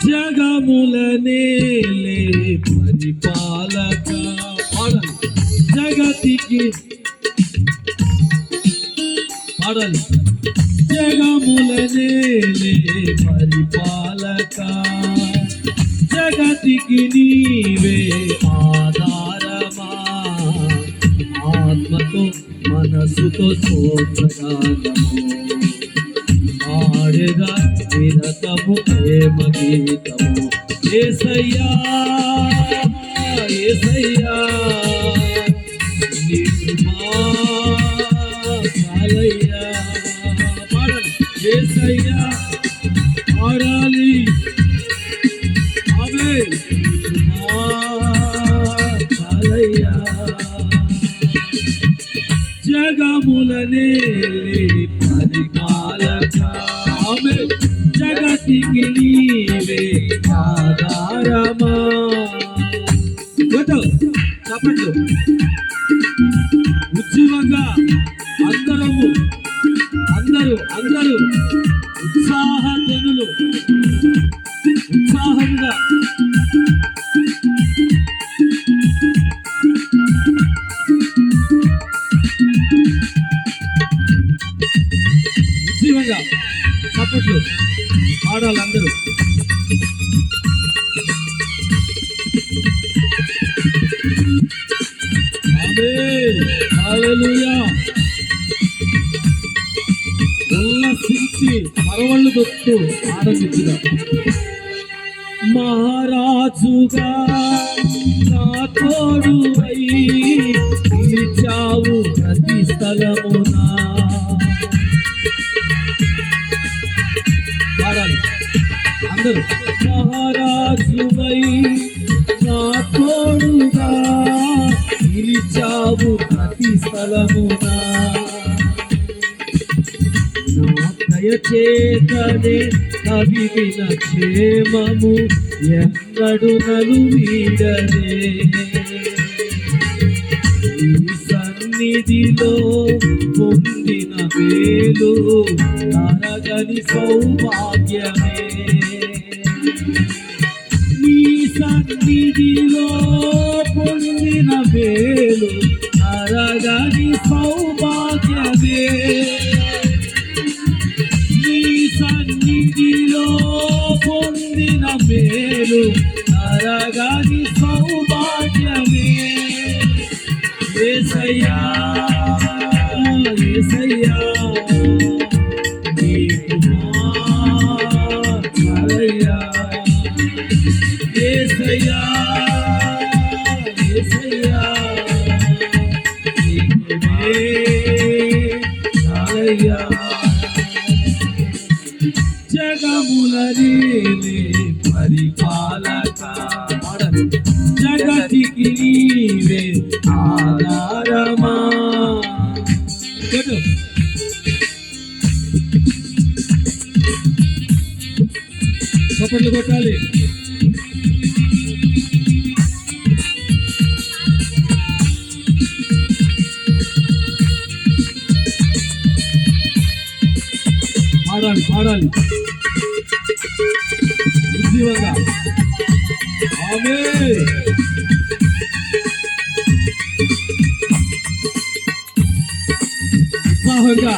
జగములనేలే పరిపాలక జగతికి పాడాలి. జగములనేలే పరిపాలక జగతికి నీవే ఆధారమా ఆత్మతో మనసుతో స్తోత్రగానము ఆడేగా నిరతము ప్రేమ గీతము యేసయ్యా యేసయ్యా నీ కృపా చాలయ్యా పాడాలి. యేసయ్యా పాడాలి. ఆమేన్. చాలయ్యా జగములనేలే పరిపాలక ఆమేన్ జగతికి నీవే ఆధారమా. చప్పట్లు ఉద్యమంగా అందరము అందరూ ఉత్సాహధ్వనులు ఉత్సాహంగా ఉద్యమంగా చప్పట్లు పాడాలి అందరూ. ఆమేన్ హల్లెలూయా. ఉల్లసించి మరవళ్ళు దొక్కు ఆనందించుగా. మహారాజుగా నా తోడువై నిలిచావు ప్రతి స్థలమునా. పాడాలి అందరూ. మహారాజువై నా తోడుగా నిలిచావు ప్రతి స్థలమునా. దయచేతనే కవిగిన క్షేమము ఎన్నడు నలు వీడనే. ఈ సన్నిధిలో పొందిన మేలు తరగని సౌభాగ్యమే. నీ సన్నిధిలో పొందిన మేలు తరగని సౌభాగ్యమే. సన్నిధిలో పొందిన మేలు తరగని సౌభాగ్యమే. యేసయ్యా యేసయ్యా నీ కృపా చాలయ్యా. యేసయ్యా యేసయ్యా నీ కృపే చాలయ్యా. జగములనేలే పరిపాలక జగతికి నీవే ఆధారమా. చప్పట్లు కొట్టాలి. పాడాలి ఉద్యమంగా. ఆమేన్. ఉత్సాహంగా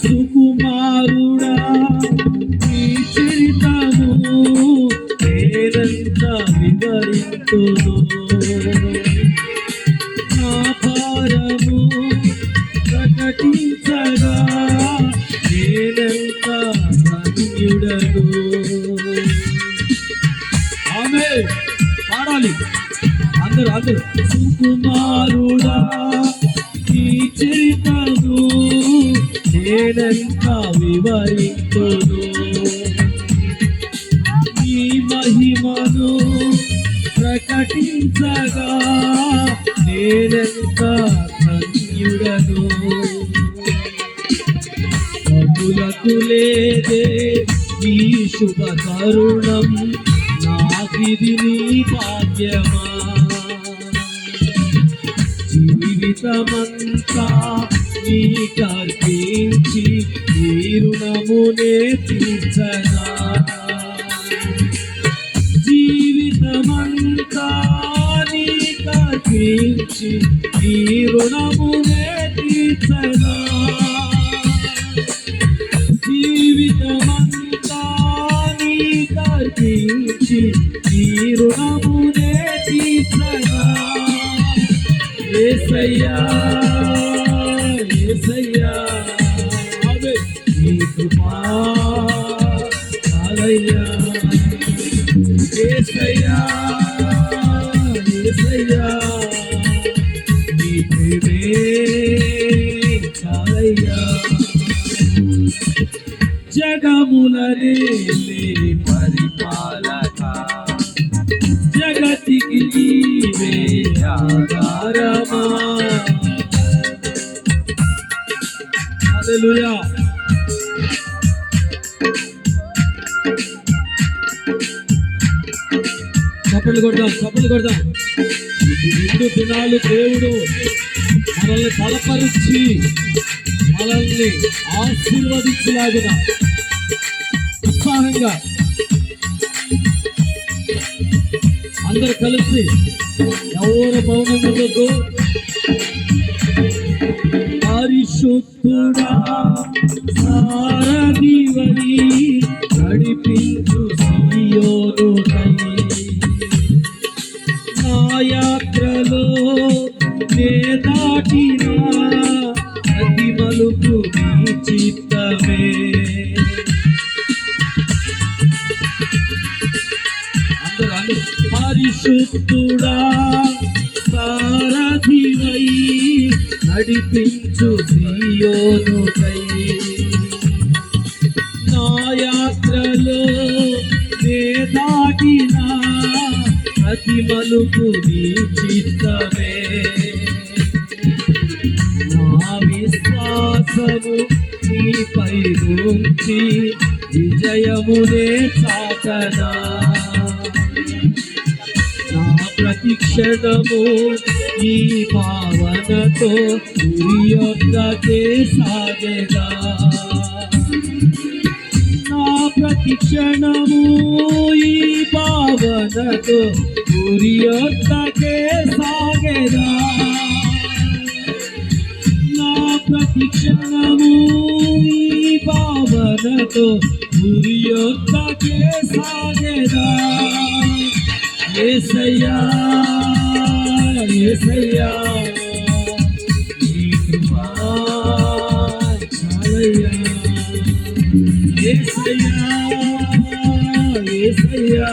సుకుమారుడా నీ చరితము నేనంత వివరింతును. నా భారము ప్రకటించగా నేనంత ధన్యుడను. ఆమేన్ పాడాలి అందరూ. సుకుమారుడా నీ చరితము నేనంత వివరింతును. నీ మహిమను ప్రకటించగా నేనెంత ధన్యుడను. బహులకు లేదే ఈ శుభ తరుణం నాకిది నీ భాగ్యమా. జీవితమంతా నీకర్పించి నీ రుణమునే తీర్చనా జీవితమంతా నీకర్పించి నీ రుణమునే తీర్చనా జీవితమంతా నీకర్పించి నీ రుణమునే తీర్చనా యేసయ్యా యేసయ్యా నీ కృపా చాలయ్యా యేసయ్యా యేసయ్యా నీ ప్రేమే చాలయ్యా జగములనే పరిపాలక జగతికి నీవే ఆధారమా హల్లెలూయా చప్పట్లు కొడదాం రెండు దినాలు దేవుడు మనల్ని బలపరిచి మనల్ని ఆశీర్వదించలాగిన ఉత్సాహంగా అందరు కలిసి ఎవరు భవనములకు పరిశుద్ధుడా సారథివని నడిపించు సీయోనుకై నా యాత్రలో నే దాటిన ప్రతి మలుపు నీ చిత్తమే అందరూ పరిశుద్ధుడా సారథివై నడిపించు సీయోనుకై నా యాత్రలో నే దాటిన ప్రతి మలుపు నీ చిత్తమే నా విశ్వాసము నీపై నుంచి విజయమునే చాటనా నా ప్రతి క్షణము ఈ భావనతో గురి యొద్దకే సాగెదా నా ప్రతి క్షణము ఈ భావనతో గురి యొద్దకే సాగెదా నా ప్రతి క్షణము ఈ భావనతో గురి యొద్దకే సాగెదా యేసయ్యా యేసయ్యా నీ కృపా చాలయ్యా యేసయ్యా యేసయ్యా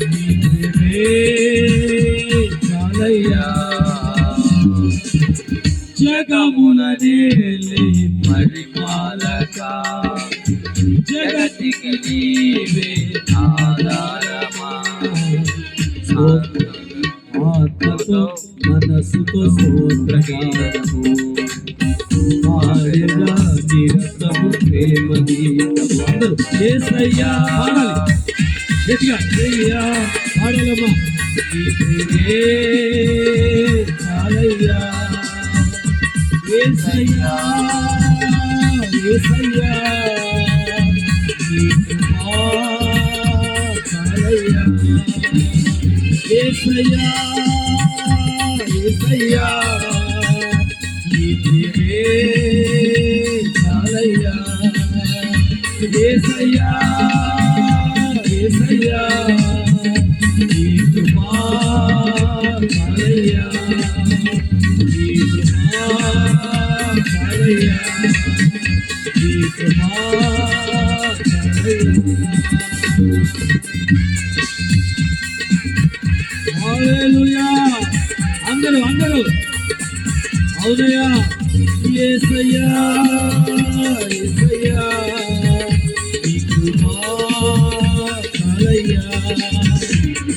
నీ ప్రేమే చాలయ్యా జగములనేలే పరిపాలక జగతికి నీవే ఆధారమా ఆత్మతో మనసుతో స్తోత్రగానము పాడేదా నిరతము ప్రేమ గీతము అందరూ యేసయ్యా పాడాలి గట్టిగా యేసయ్యా పాడాలమ్మా నీ ప్రేమే చాలయ్యా యేసయ్యా యేసయ్యా నీ కృపా చాలయ్యా యేసయ్యా యేసయ్యా నీ ప్రేమే చాలయ్యా యేసయ్యా యేసయ్యా నీ కృపా చాలయ్యా నీ కృపా చాలయ్యా నీ కృపా హల్లెలూయా అందరూ అవునయ్యా యేసయ్యా యేసయ్యా నీ కృపా చాలయ్యా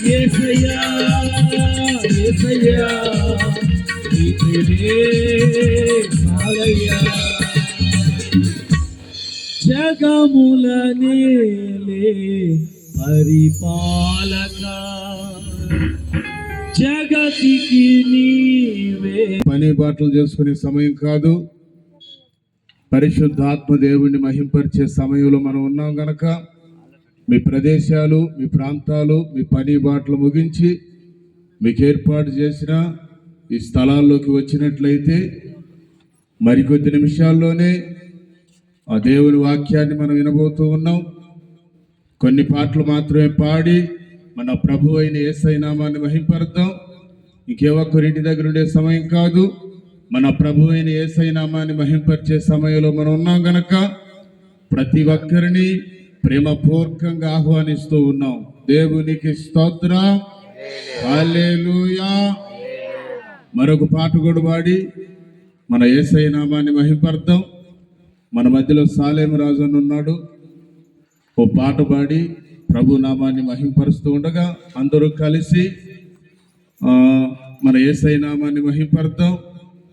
యేసయ్యా యేసయ్యా నీ ప్రేమే చాలయ్యా జగములనేలే పరిపాలక జగతికి నీవే. పని బాటలు చేసుకునే సమయం కాదు, పరిశుద్ధాత్మ దేవుణ్ణి మహింపరిచే సమయంలో మనం ఉన్నాం గనక మీ ప్రదేశాలు, మీ ప్రాంతాలు, మీ పని బాటలు ముగించి మీకు ఏర్పాటు చేసిన ఈ స్థలాల్లోకి వచ్చినట్లయితే మరికొద్ది నిమిషాల్లోనే ఆ దేవుని వాక్యాన్ని మనం వినబోతూ ఉన్నాం. కొన్ని పాటలు మాత్రమే పాడి మన ప్రభు అయిన యేసయ్య నామాన్ని మహింపరుద్దాం. ఇంకే ఒక్కరింటి దగ్గర ఉండే సమయం కాదు, మన ప్రభు అయిన యేసయ్య నామాన్ని మహింపరిచే సమయంలో మనం ఉన్నాం గనక ప్రతి ఒక్కరిని ప్రేమపూర్వకంగా ఆహ్వానిస్తూ ఉన్నాం. దేవునికి స్తోత్రం, హల్లెలూయా. మరొక పాట కూడా పాడి మన యేసయ్య నామాన్ని మహింపరుద్దాం. మన మధ్యలో సాలేము రాజు అని ఉన్నాడు. ఓ పాట పాడి ప్రభు నామాన్ని మహింపరుస్తూ ఉండగా అందరూ కలిసి మన యేసయ్య నామాన్ని మహింపరుద్దాం.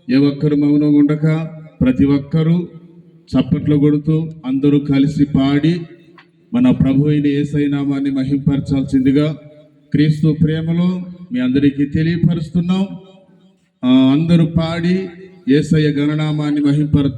ఏ ఒక్కరు మౌనంగా ఉండక ప్రతి ఒక్కరూ చప్పట్లు కొడుతూ అందరూ కలిసి పాడి మన ప్రభు అయిన యేసయ్య నామాన్ని మహింపరచాల్సిందిగా క్రీస్తు ప్రేమలో మీ అందరికీ తెలియపరుస్తున్నాం. అందరూ పాడి యేసయ్య గణనామాన్ని మహింపరుద్దాం.